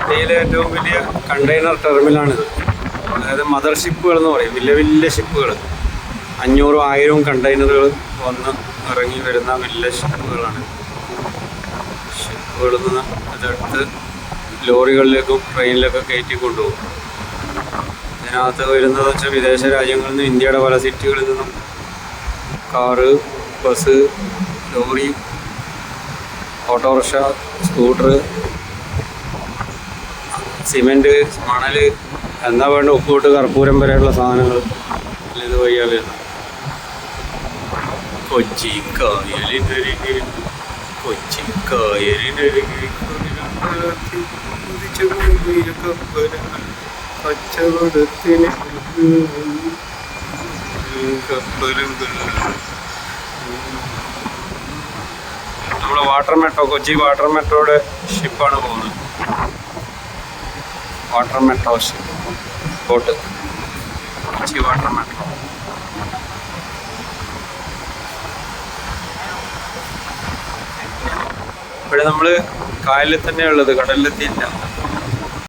ഇന്ത്യയിലെ ഏറ്റവും വലിയ കണ്ടെയ്നർ ടെർമിനലാണിത്. അതായത് മദർ ഷിപ്പുകൾ എന്ന് പറയും, വലിയ വലിയ ഷിപ്പുകൾ, 500-1000 കണ്ടെയ്നറുകൾ വന്ന് ഇറങ്ങി വരുന്ന വലിയ ഷിപ്പുകളാണ്. ഷിപ്പുകളിൽ നിന്ന് അതെടുത്ത് ലോറികളിലേക്കും ട്രെയിനിലൊക്കെ കയറ്റി കൊണ്ടുപോകും. ഇതിനകത്ത് വരുന്നതെന്ന് വെച്ചാൽ വിദേശ രാജ്യങ്ങളിൽ നിന്നും ഇന്ത്യയുടെ പല സിറ്റികളിൽ നിന്നും car, bus, lorry, autorickshaw, scooter, cement, മണൽ, എന്താ വേണ്ട ഉപ്പുതൊട്ട് കർപ്പൂരം വരെയുള്ള സാധനങ്ങൾ ഇത് വഴിയാണ് വരുന്നത്. കൊച്ചി കായലിനരികെ കൊച്ചി കായലിനരികെ കച്ചവടത്തിന് കപ്പലുകൾ. നമ്മുടെ വാട്ടർ മെട്രോ, കൊച്ചി വാട്ടർ മെട്രോയുടെ ഷിപ്പാണ് പോകുന്നത്. Water metro ship boat, Kochi water metro. ഇവിടെ നമ്മൾ കായലിൽ തന്നെയുള്ളത്, കടലിലെത്തിയില്ല.